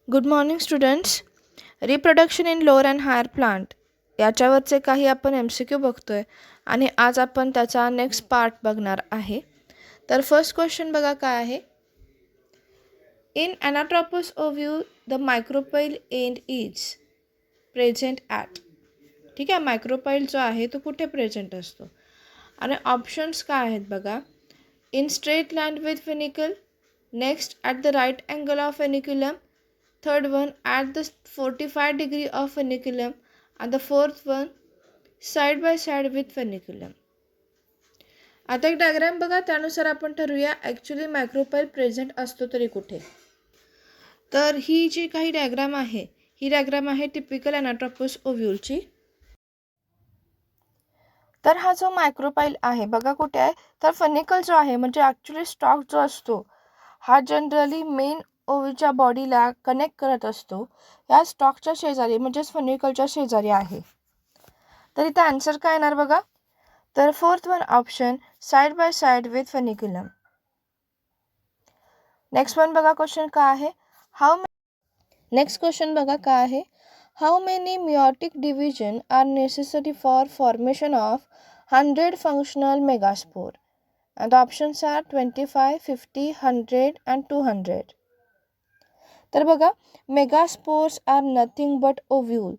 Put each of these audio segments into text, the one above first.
Good morning students. Reproduction in lower and higher plant याच्यावरचे काही आपण MCQ बघतोय आणि आज आपण त्याचा नेक्स्ट पार्ट बघणार आहे. तर फर्स्ट क्वेश्चन बघा काय आहे. In anatropous ovule the micropyle end is present at. ठीक आहे, मायक्रोपाइल जो आहे तो कुठे प्रेझेंट असतो आणि ऑप्शन्स काय आहेत बघा. In straight line with funicle, next at the right angle of funiculum, third one at the 45 degree of funiculum, and the fourth one side by side with funiculum. आता एक डायग्राम बघा, त्यानुसार आपण ठरवूया ॲक्च्युली मायक्रोपाइल प्रेझेंट असतो तरी कुठे. तर ही जी काही डायग्राम आहे ही डायग्राम आहे टिपिकल ॲनाट्रोपस ओव्ह्यूलची. तर हा जो मायक्रोपाइल आहे बघा कुठे आहे, तर फनिकल जो आहे म्हणजे ॲक्च्युली स्टॉक जो असतो हा जनरली मेन ओव्ह्यूच्या बॉडीला कनेक्ट करत असतो. या स्टॉकच्या शेजारी म्हणजेच फनिकलच्या शेजारी आहे. तर इथं आन्सर काय येणार बघा. तर fourth one option side by side with funiculum. Next one बघा क्वेश्चन काय आहे. नेक्स्ट क्वेश्चन बघा काय आहे. How many meiotic division are necessary for formation of 100 functional megaspore. And the options are 25, 50, 100 and 200. तर बघा, megaspores are nothing but ovule.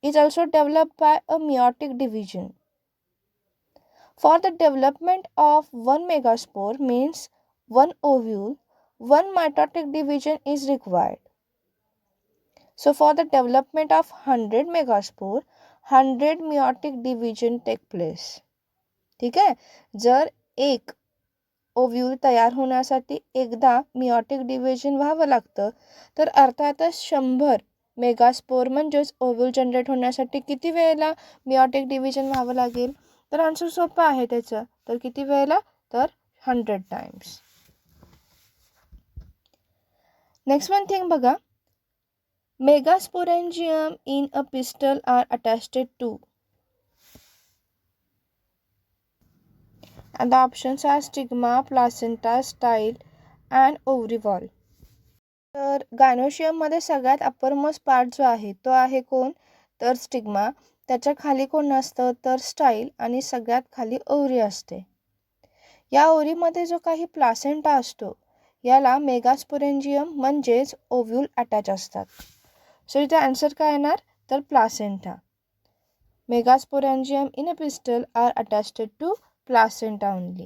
Is also developed by a meiotic division. For the development of one megaspore means one ovule, one mitotic division is required. So for the development of 100 megaspore, 100 meiotic division take place. ठीक आहे, जर एक ovule तयार होण्यासाठी एकदा मिओटिक division व्हावं लागतं, तर अर्थातच 100 मेगास्पोर म्हणजेच ओव्ह्यूल जनरेट होण्यासाठी किती वेळेला मिओटिक डिव्हिजन व्हावं लागेल. तर आन्सर सोपं आहे त्याचं. तर किती वेळेला, तर 100 टाइम्स. नेक्स्ट वन थिंग बघा. Megasporangium in a pistil are attached to. And the options are stigma, placenta, style and ovary wall. तर गायनोशियममध्ये सगळ्यात अपरमोस्ट पार्ट जो आहे तो आहे कोण, तर स्टिग्मा. त्याच्या खाली कोण असतं, तर स्टाईल आणि सगळ्यात खाली ओव्हरी असते. या ओव्हरीमध्ये जो काही प्लासेंटा असतो याला मेगास्पोरेंजियम म्हणजेच ओव्ह्यूल अटॅच असतात. सो इथे आन्सर काय येणार, तर placenta. Megasporangium in a pistil are attached to placenta only.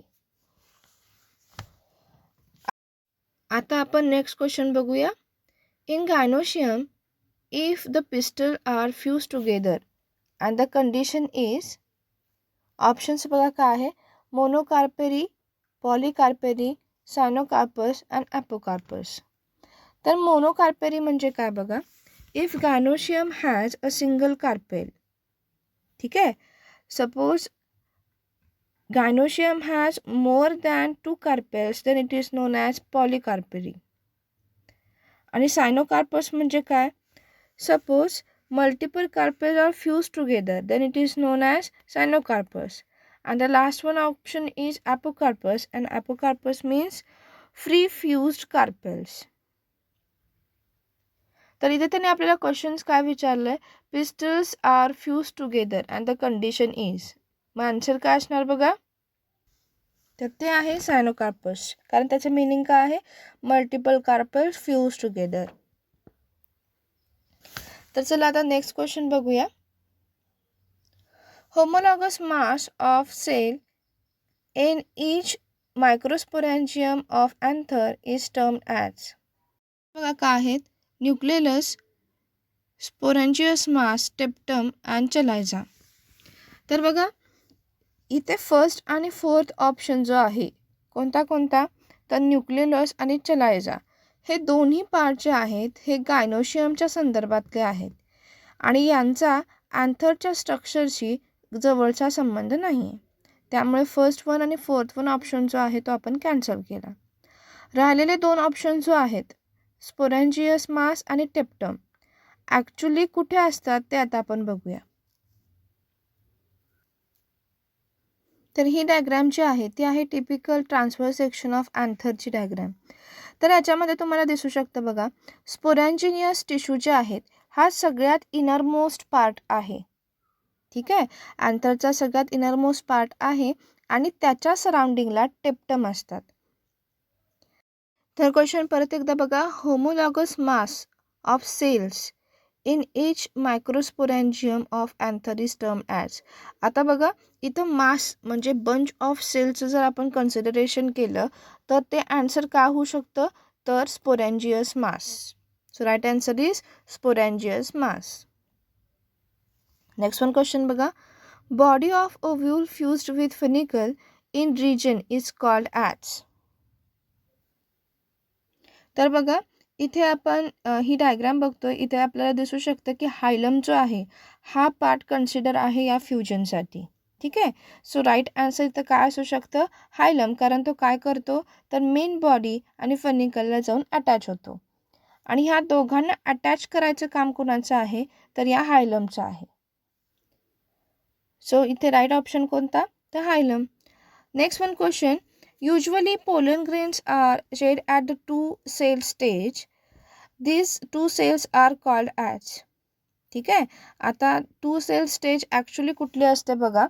आता आपण नेक्स्ट क्वेश्चन बघूया. In gynoecium if the pistil are fuse together and the condition is. Options बघा काय आहे. Monocarpellary, polycarpellary, syncarpous and apocarpous. तर मोनोकार्पेरी म्हणजे काय बघा. If gynoecium has a single carpel. ठीक आहे, suppose Gynoecium has more than 2 carpels, then it is known as polycarpary. आणि सायनोकार्पस म्हणजे काय. Suppose multiple carpels are fuse together, then it is known as cyanocarpus. And the last one option is apocarpus, and apocarpus means free fused carpels. तर इथे त्याने आपल्याला questions काय विचारलं आहे. Pistils are fuse together and the condition is. मग answer काय असणार बघा. तर ते आहे सायनोकार्पस, कारण त्याचं मिनिंग काय आहे, मल्टिपल कार्पेल्स फ्यूज टुगेदर. तर चला आता नेक्स्ट क्वेश्चन बघूया. Homologous mass of cell in each microsporangium of anther is termed as. बघा काय आहेत. Nucleus, sporogenous mass, tapetum and chalaza. तर बघा इथे फर्स्ट आणि फोर्थ ऑप्शन जो आहे कोणता कोणता, तर न्यूक्लियस आणि चलायझा हे दोन्ही पार्ट जे आहेत हे गायनोशियमच्या संदर्भातले आहेत आणि यांचा अँथरच्या स्ट्रक्चरशी जवळचा संबंध नाही आहे. त्यामुळे फर्स्ट वन आणि फोर्थ वन ऑप्शन जो आहे तो आपण कॅन्सल केला. राहिलेले दोन ऑप्शन जो आहेत स्पोरॅन्जियस मास आणि टेप्टम ॲक्च्युली कुठे असतात ते आता आपण बघूया. तर ही डायग्राम जी आहे ती आहे टिपिकल ट्रान्सफर सेक्शन ऑफ अँथरची डायग्राम. तर याच्यामध्ये तुम्हाला दिसू शकतं बघा, स्पोरॅन्जिनियस टिश्यू जे आहेत हा सगळ्यात इनरमोस्ट पार्ट आहे. ठीक आहे, अँथरचा सगळ्यात इनरमोस्ट पार्ट आहे आणि त्याच्या सराउंडिंगला टेप्टम असतात. तर क्वेश्चन परत एकदा बघा, homologous mass of cells in each microsporangium of anther is term as. आता बघा, इथं मास म्हणजे बंच ऑफ सेल्सचं जर आपण कन्सिडरेशन केलं तर ते आन्सर का होऊ शकतं, तर sporogenous mass. So right answer is sporogenous mass. Next one question बघा, body of ovule fused with funicle in region is called as. तर बघा, इथे आपण ही डायग्राम बघतोय, इथे आपल्याला दिसू शकतं की हायलम जो आहे हा पार्ट कन्सिडर आहे या फ्युजनसाठी. ठीक आहे, सो राईट आन्सर इथं काय असू शकतं, हायलम, कारण तो काय करतो तर मेन बॉडी आणि फनिकलला जाऊन अटॅच होतो आणि ह्या दोघांना अटॅच करायचं काम कोणाचं आहे तर या हायलमचं आहे. सो इथे राईट ऑप्शन कोणता तर hilum. Next one question, usually pollen grains are shed at the two cell stage. These two cells are called as. ठीक आहे, आता टू सेल स्टेज ॲक्च्युली कुठली असते बघा,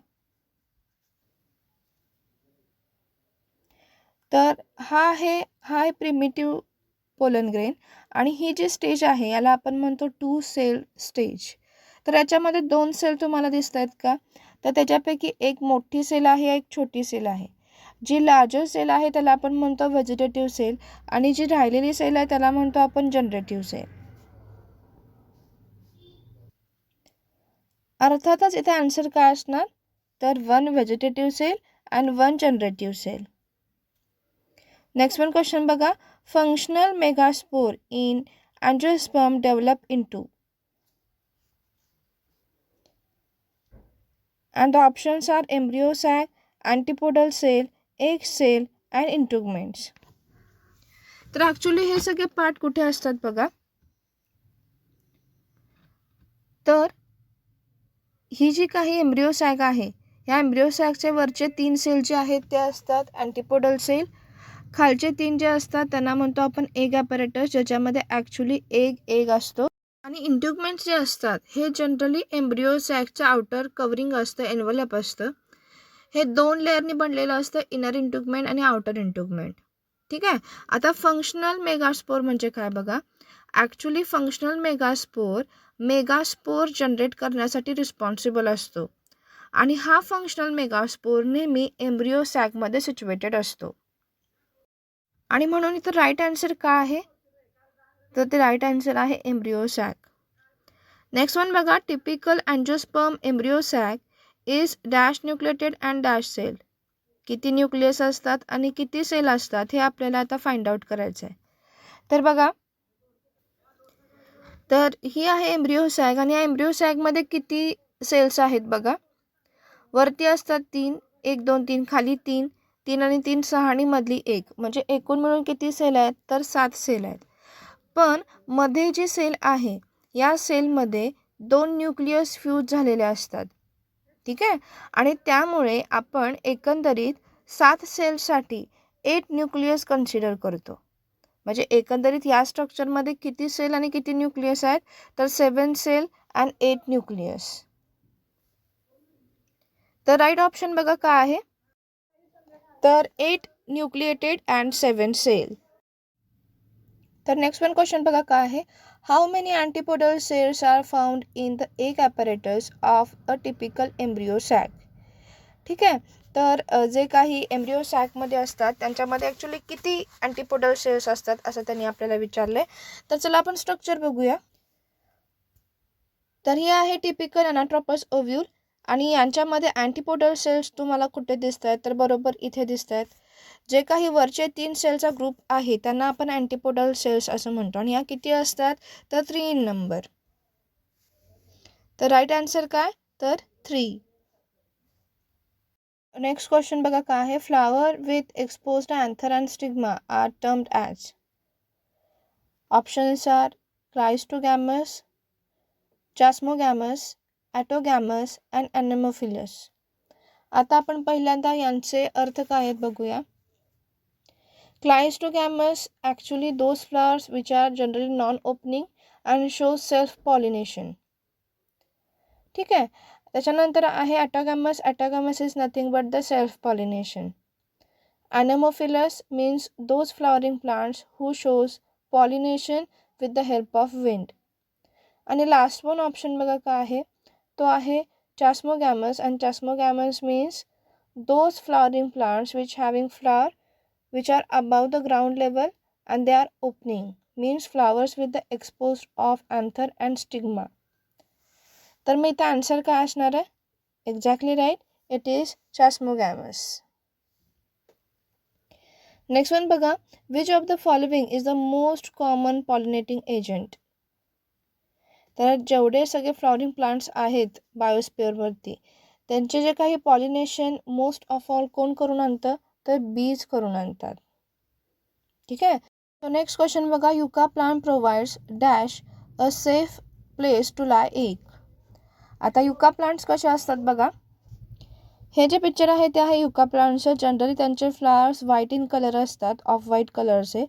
तर हा आहे प्रिमिटिव्ह पोलन ग्रेन आणि ही जी स्टेज आहे याला आपण म्हणतो टू सेल स्टेज. तर याच्यामध्ये दोन सेल तुम्हाला दिसत आहेत का, तर त्याच्यापैकी एक मोठी सेल आहे, एक छोटी सेल आहे. जी लार्जर सेल आहे त्याला आपण म्हणतो व्हेजिटेटिव्ह सेल आणि जी राहिलेली सेल आहे त्याला म्हणतो आपण जनरेटिव्ह सेल. अर्थातच इथे आन्सर काय असणार तर one vegetative cell and one generative cell. Next one question बघा, functional megaspore in angiosperm develop into. and the options are embryo sac, antipodal cell, egg cell and इंटुगमेंट्स. तर ॲक्च्युली हे सगळे part कुठे असतात बघा, तर ही जी काही एम्ब्रियो सॅक आहे या एम्ब्रियो सॅकचे वरचे 3 सेल जे आहेत ते असतात अँटिपोडल सेल, खालचे 3 जे असतात त्यांना म्हणतो आपण एग ॲपॅरेटस, ज्याच्यामध्ये ॲक्च्युली एग असतो, आणि इंट्युगमेंट्स जे असतात हे जनरली एम्ब्रियो सॅकचं आउटर कवरिंग असतं, एन्व्हलप असतं. हे 2 लेअरनी बनलेलं असतं, इनर इंट्युगमेंट आणि आउटर इंट्युगमेंट. ठीक आहे, आता फंक्शनल मेगास्पोर म्हणजे काय बघा, ॲक्च्युली फंक्शनल मेगास्पोर जनरेट करण्यासाठी रिस्पॉन्सिबल असतो आणि हा फंक्शनल मेगास्पोर नेहमी एम्ब्रियो सॅकमध्ये सिच्युएटेड असतो आणि म्हणून इथं राईट आन्सर काय आहे तर ते राईट आन्सर आहे एम्ब्रियो सॅक. नेक्स्ट वन बघा, typical angiosperm embryo sac is dash nucleated and dash cell. किती न्यूक्लियस असतात आणि किती सेल असतात हे आपल्याला आता फाइंड आउट करायचं आहे. तर बघा, तर ही आहे एम्ब्रियो सॅक आणि या एम्ब्रियो सॅकमध्ये किती सेल्स आहेत बघा, वरती असतात 3, 1 2 3, खाली 3, 3 आणि 3 6 आणि मधली 1, म्हणजे एकूण मिळून किती सेल आहेत तर 7 सेल आहेत. पण मध्ये जी सेल आहे या सेलमध्ये 2 न्यूक्लियस फ्यूज झालेले असतात. ठीक आहे, आणि त्यामुळे आपण एकंदरीत 7 सेल्ससाठी 8 न्यूक्लियस कन्सिडर करतो. म्हणजे एकंदरीत या स्ट्रक्चरमध्ये किती सेल आणि किती न्यूक्लियस आहेत तर 7 सेल अँड 8 न्यूक्लियस. तर राईट ऑप्शन बघा काय आहे तर 8 न्यूक्लिएटेड अँड 7 सेल. तर नेक्स्ट वन क्वेश्चन बघा काय आहे, how many antipodal cells are found in the egg apparatus of a typical embryo sac. ठीक आहे, तर जे काही एम्ब्रियो सॅकमध्ये असतात त्यांच्यामध्ये ॲक्च्युली किती अँटिपोडल सेल्स असतात असं त्यांनी आपल्याला विचारलं आहे. तर चला आपण स्ट्रक्चर बघूया. तर ही आहे टिपिकल अनाट्रोपस ओव्ह्यूल आणि यांच्यामध्ये अँटिपोडल सेल्स तुम्हाला कुठे दिसत आहेत तर बरोबर इथे दिसत आहेत. जे काही वरचे 3 सेलचा ग्रुप आहे त्यांना आपण अँटिपोडल सेल्स असं म्हणतो आणि या किती असतात तर 3 इन नंबर. तर राईट आन्सर काय तर 3. नेक्स्ट क्वेश्चन बघा काय आहे, flower with exposed anther and stigma are termed as. Options are cleistogamous, chasmogamous, autogamous and anemophilous. आता आपण पहिल्यांदा यांचे अर्थ काय आहेत बघूया. Cleistogamous actually those flowers which are generally non-opening and show self-pollination. ठीक आहे. त्याच्यानंतर आहे autogamous. Autogamous is nothing but the self pollination. Anemophilous means those flowering plants who shows pollination with the help of wind. आणि last one option बघा काय आहे, तो आहे Chasmogamous. and Chasmogamous means those flowering plants which having flower which are above the ground level and they are opening, means flowers with the exposed of anther and stigma. तर मग इथे answer काय असणार आहे? Exactly right, it is Chasmogamous. Next one बघा, which of the following is the most common pollinating agent. तर जेवढे सगळे फ्लॉवरिंग प्लांट्स आहेत बायोस्फिअरवरती, त्यांचे जे काही पॉलिनेशन मोस्ट ऑफ ऑल कोण करून आणतं, तर बीज करून आणतात. ठीक आहे. सो नेक्स्ट क्वेश्चन बघा, yucca plant provides dash a safe place to lay egg. आता युका प्लांट्स कसे असतात बघा, हे जे पिक्चर आहे ते आहे युका प्लांट्स. जनरली त्यांचे फ्लावर्स व्हाईट इन कलर असतात, ऑफ व्हाईट कलरचे,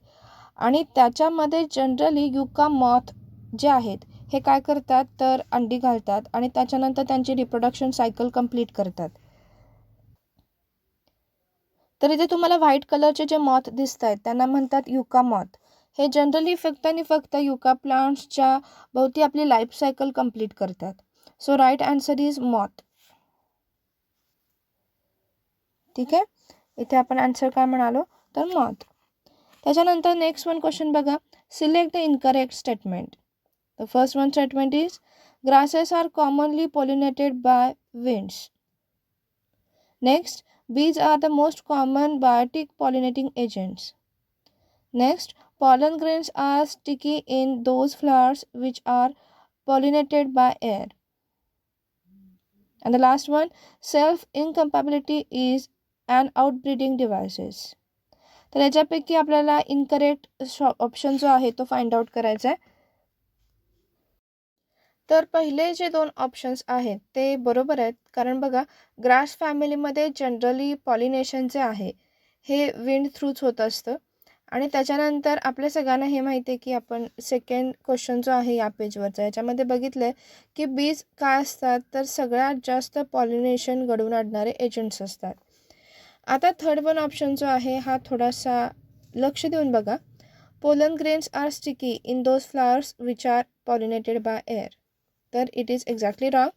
आणि त्याच्यामध्ये जनरली युका मॉथ जे आहेत हे काय करतात तर अंडी घालतात आणि त्याच्यानंतर त्यांची रिप्रोडक्शन सायकल कंप्लीट करतात. तर इथे तुम्हाला व्हाईट कलरचे जे मॉथ दिसत आहेत त्यांना म्हणतात युका मॉथ. हे जनरली फक्त आणि फक्त युका प्लांट्सच्या भोवती आपली लाईफ सायकल कंप्लीट करतात. So right answer is moth. ठीक आहे, इथे आपण आन्सर काय म्हणालो तर मॉथ. त्याच्यानंतर नेक्स्ट वन क्वेश्चन बघा, select the incorrect statement. The first one statement is grasses are commonly pollinated by winds. Next, bees are the most common biotic pollinating agents. Next, pollen grains are sticky in those flowers which are pollinated by air. And the last one, self-incompatibility is an outbreeding devices. तर याच्यापैकी आपल्याला incorrect option जो आहे तो find out करायचा आहे. तर पहिले जे दोन ऑप्शन्स आहेत ते बरोबर आहेत, कारण बघा ग्रास फॅमिलीमध्ये जनरली पॉलिनेशन जे आहे हे विंड थ्रूच होत असतं. आणि त्याच्यानंतर आपल्या सगळ्यांना हे माहिती आहे की आपण सेकंड क्वेश्चन जो आहे या पेजवरचा याच्यामध्ये बघितलं आहे की बीज काय असतात तर सगळ्यात जास्त पॉलिनेशन घडवून आणणारे एजंट्स असतात. आता थर्ड वन ऑप्शन जो आहे हा थोडासा लक्ष देऊन बघा, pollen grains are sticky in those flowers which are pollinated by air. तर इट इज एक्झॅक्टली रॉंग,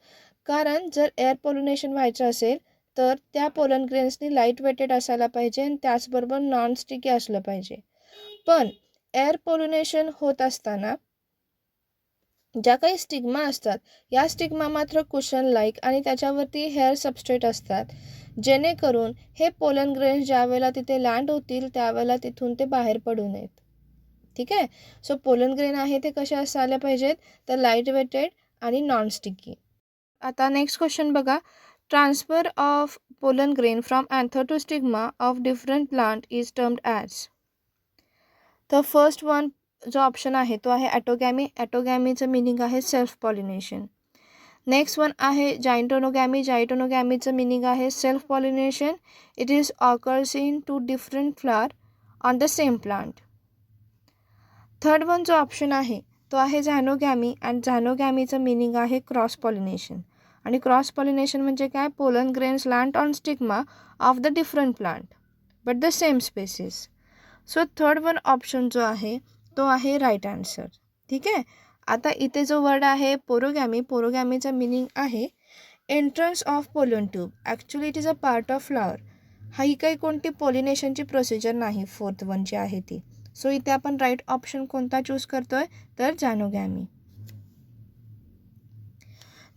कारण जर एअर पॉलिनेशन व्हायचं असेल तर त्या पोलन ग्रेन्सनी लाईट वेटेड असायला पाहिजे आणि त्याचबरोबर नॉन स्टिकी असलं पाहिजे. पण एअर पॉलिनेशन होत असताना ज्या काही स्टिग्मा असतात या स्टिग्मा मात्र कुशन लाईक आणि त्याच्यावरती हेअर सबस्ट्रेट असतात, जेणेकरून हे पोलन ग्रेन्स ज्या वेळेला तिथे लँड होतील त्यावेळेला तिथून ते बाहेर पडू नयेत. ठीक आहे. सो पोलन ग्रेन आहे ते कसे असायला पाहिजेत तर लाईट वेटेड आणि नॉन स्टिकी. आता नेक्स्ट क्वेश्चन बघा, transfer of pollen grain from anther to stigma of different plant is termed as. तर फर्स्ट वन जो ऑप्शन आहे तो आहे ॲटोगॅमी. ॲटोगॅमीचं मिनिंग आहे सेल्फ पॉलिनेशन. नेक्स्ट वन आहे जायंटोनोगॅमी. जायंटोनोगॅमीचं मिनिंग आहे self pollination. It is occurs in two different flower on the same plant. Third one जो ऑप्शन आहे तो आहे झॅनोगॅमी. अँड झॅनोगॅमीचं मिनिंग आहे क्रॉस पॉलिनेशन. आणि क्रॉस पॉलिनेशन म्हणजे काय, pollen grains land on stigma of the different plant but the same species. So third one option जो आहे तो आहे राईट आन्सर. ठीक आहे. आता इथे जो वर्ड आहे पोरोगॅमी, पोरोगॅमीचा मिनिंग आहे entrance of pollen tube. Actually it is a part of flower. ही काही कोणती पॉलिनेशनची प्रोसिजर नाही फोर्थ वन जी आहे ती. सो इथे आपण राईट ऑप्शन कोणता चूज करतोय तर झॅनोगॅमी.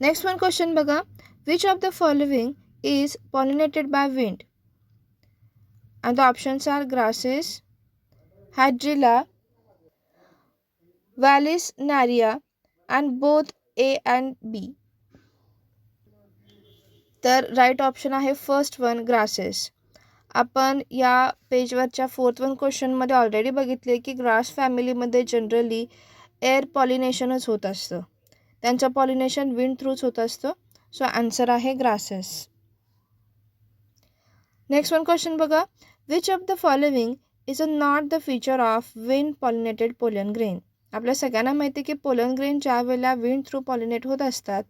नेक्स्ट वन क्वेश्चन बघा, which of the following is pollinated by wind. And the options are grasses, hydrilla, Vallisneria and both A and B. तर राईट ऑप्शन आहे फर्स्ट वन ग्रासेस. आपण या पेजवरच्या fourth one क्वेश्चनमध्ये already बघितले की grass फॅमिलीमध्ये जनरली एअर पॉलिनेशनच होत असतं, त्यांचं पॉलिनेशन विंड थ्रूच होत असतं. सो आन्सर आहे ग्रासेस. नेक्स्ट वन क्वेश्चन बघा, which of the following is not the feature of wind pollinated pollen grain. आपल्या सगळ्यांना माहिती आहे की पोलन ग्रेन ज्या वेळेला विंड थ्रू पॉलिनेट होत असतात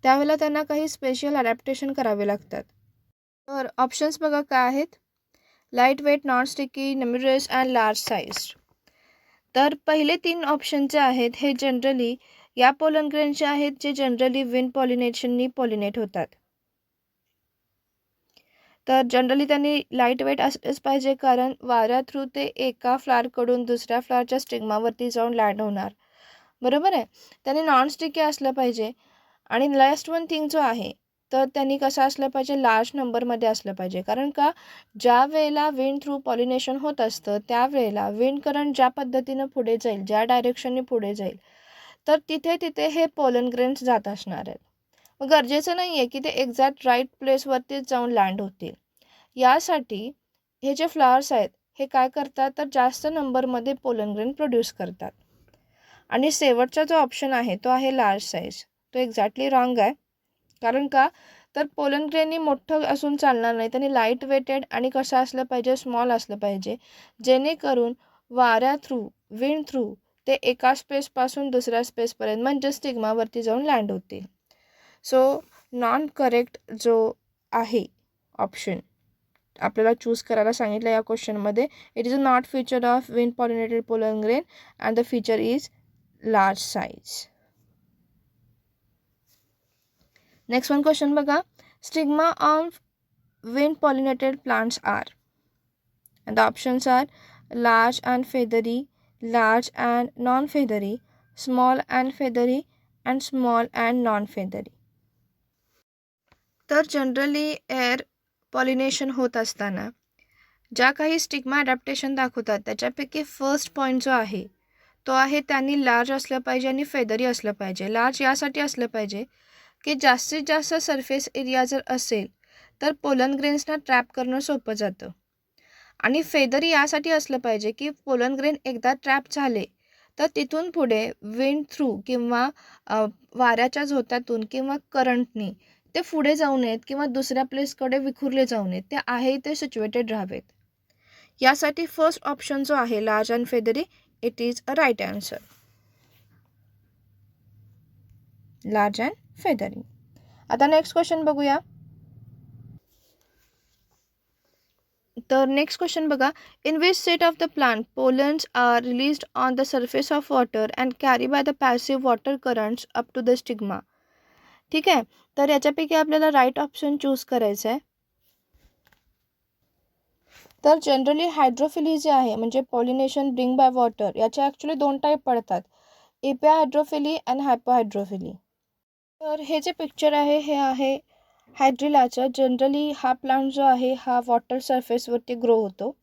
त्यावेळेला त्यांना काही स्पेशल अडॅप्टेशन करावे लागतात. तर ऑप्शन्स बघा काय आहेत. Light weight, non sticky, numerous and large size. तर पहिले 3 ऑप्शन जे आहेत हे जनरली या पोलन ग्रेनचे आहेत जे जनरली विंड पॉलिनेशननी पॉलिनेट होतात. तर जनरली त्यांनी लाईट वेट असलेच पाहिजे कारण वाऱ्या थ्रू ते एका फ्लावरकडून दुसऱ्या फ्लावरच्या स्टिग्मावरती जाऊन लँड होणार. बरोबर आहे. त्यांनी नॉन स्टिकी असलं पाहिजे आणि लास्ट वन थिंग जो आहे तर त्यांनी कसं असलं पाहिजे, लार्ज नंबरमध्ये असलं पाहिजे. कारण का ज्या वेळेला विंड थ्रू पॉलिनेशन होत असतं त्यावेळेला विंड करंट ज्या पद्धतीनं पुढे जाईल, ज्या डायरेक्शनने पुढे जाईल तर तिथे तिथे हे पोलन ग्रेन्स जात असणार आहेत. मग गरजेचं नाही आहे की ते एक्झॅक्ट राईट प्लेसवरतीच जाऊन लँड होतील. यासाठी हे जे फ्लावर्स आहेत हे काय करतात तर जास्त नंबरमध्ये पोलन ग्रेन प्रोड्यूस करतात. आणि शेवटचा जो ऑप्शन आहे तो आहे लार्ज साईज. तो एक्झॅक्टली रॉंग आहे. कारण का तर पोलन ग्रेनही मोठं असून चालणार नाही. त्यांनी लाईट वेटेड आणि कसं असलं पाहिजे, स्मॉल असलं पाहिजे जेणेकरून वाऱ्या थ्रू, विंड थ्रू ते एका स्पेसपासून दुसऱ्या स्पेसपर्यंत म्हणजे स्टिग्मावरती जाऊन लँड होतील. सो नॉन करेक्ट जो आहे ऑप्शन आपल्याला चूज करायला सांगितलं या क्वेश्चनमध्ये, it is not feature of wind pollinated pollen grain and the feature is large size. Next one question बघा. Stigma of wind pollinated plants are, and the options are large and feathery, large and non-feathery, small and feathery, and small and non-feathery. तर generally air pollination होत असताना ज्या काही stigma adaptation दाखवतात त्याच्यापैकी first point जो आहे तो आहे त्यांनी लार्ज असलं पाहिजे आणि फेदरी असलं पाहिजे. लार्ज यासाठी असलं पाहिजे की जास्तीत जास्त सरफेस एरिया जर असेल तर पोलन ग्रेन्सना ट्रॅप करणं सोपं जातं. आणि फेदरी यासाठी असलं पाहिजे की पोलन ग्रेन एकदा ट्रॅप झाले तर तिथून पुढे विंड थ्रू किंवा वाऱ्याच्या झोतातून किंवा करंटनी ते पुढे जाऊ नयेत किंवा दुसऱ्या प्लेसकडे विखुरले जाऊ नयेत, ते आहे ते सिच्युएटेड राहावेत. यासाठी फर्स्ट ऑप्शन जो आहे large and feathery, it is a right answer. Large and feathery. आता नेक्स्ट क्वेश्चन बघूया. तर नेक्स्ट क्वेश्चन बघा. In which state of the plant pollens are released on the surface of water and carry by the passive water currents up to the stigma. ठीक आहे. तर याच्यापैकी आपल्याला right option choose करायचं आहे. तर जनरली हायड्रोफिली जे आहे म्हणजे पॉलिनेशन ब्रिंग बाय वॉटर याचे ॲक्च्युली 2 टाईप पडतात, एपिहायड्रोफिली आणि हायपोहायड्रोफिली. तर हे जे पिक्चर आहे हे आहे हायड्रिलाचं. जनरली हा प्लांट जो आहे हा वॉटर सरफेसवरती ग्रो होतो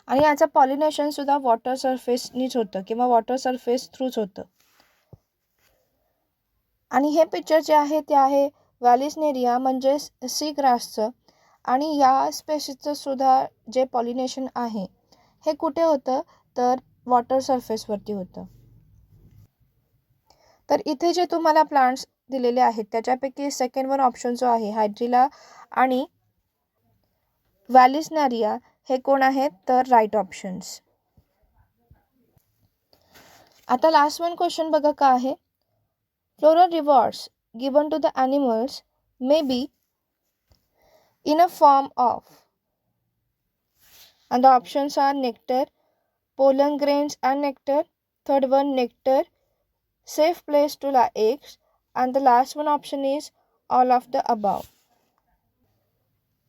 आणि याचं पॉलिनेशनसुद्धा वॉटर सरफेसनीच होतं किंवा वॉटर सरफेस थ्रूच होतं. आणि हे पिक्चर जे आहे ते आहे व्हॅलिसनेरिया म्हणजे सी ग्रासचं. आणि या स्पेशीसचं सुद्धा जे पॉलिनेशन आहे हे कुठे होतं तर वॉटर सरफेसवरती होतं. तर इथे जे तुम्हाला प्लांट्स दिलेले आहेत त्याच्यापैकी सेकंड वन ऑप्शन जो आहे हायड्रिला आणि व्हॅलिसनेरिया हे कोण आहेत तर राईट ऑप्शन्स. आता लास्ट वन क्वेश्चन बघा का आहे. Floral rewards given to the animals may be in a form of, and the options are nectar, pollen grains and nectar, third one nectar, safe place to lay eggs, and the last one option is all of the above.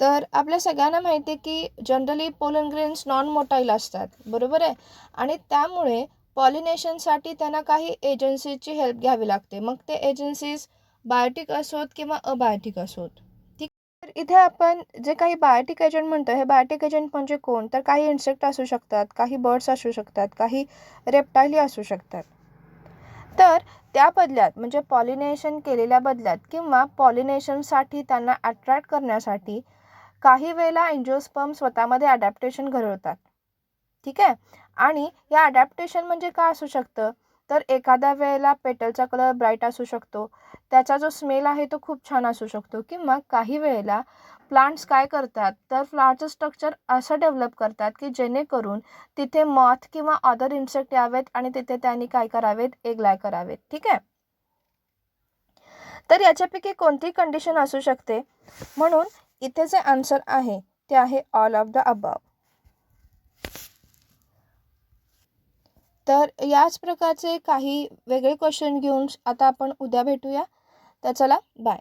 तर आपल्या सगळ्यांना माहिती आहे की generally pollen grains non motile असतात, बरोबर आहे. आणि त्यामुळे पॉलिनेशनसाठी त्यांना काही एजन्सीची हेल्प घ्यावी लागते, मग ते एजन्सीज बायोटिक असोत किंवा अबायोटिक असोत. तर इथे आपण जे काही बायोटिक एजंट म्हणतो हे बायोटिक एजंट म्हणजे कोण तर काही इन्सेक्ट असू शकतात, काही बर्ड्स असू शकतात, काही रेप्टाईलही असू शकतात. तर त्या बदल्यात म्हणजे पॉलिनेशन केलेल्या बदल्यात किंवा पॉलिनेशनसाठी त्यांना अट्रॅक्ट करण्यासाठी काही वेळेला एंजिओस्पर्म स्वतःमध्ये अडॅप्टेशन घडवतात. ठीक आहे. आणि या अडॅप्टेशन म्हणजे काय असू शकतं तर एखाद्या वेळेला पेटलचा कलर ब्राईट असू शकतो, त्याचा जो स्मेल आहे तो खूप छान असू शकतो, किंवा काही वेळेला प्लांट्स काय करतात तर फ्लावरचं स्ट्रक्चर असं डेव्हलप करतात की जेणेकरून तिथे मॉथ किंवा अदर इन्सेक्ट यावेत आणि तिथे त्यांनी काय करावेत, एग लाय करावेत. ठीक आहे. तर याच्यापैकी कोणती कंडिशन असू शकते, म्हणून इथे जे आन्सर आहे ते आहे ऑल ऑफ द अबव. तर याच प्रकारचे काही वेगळे क्वेश्चन घेऊन आता आपण उद्या भेटूया. तर चला बाय.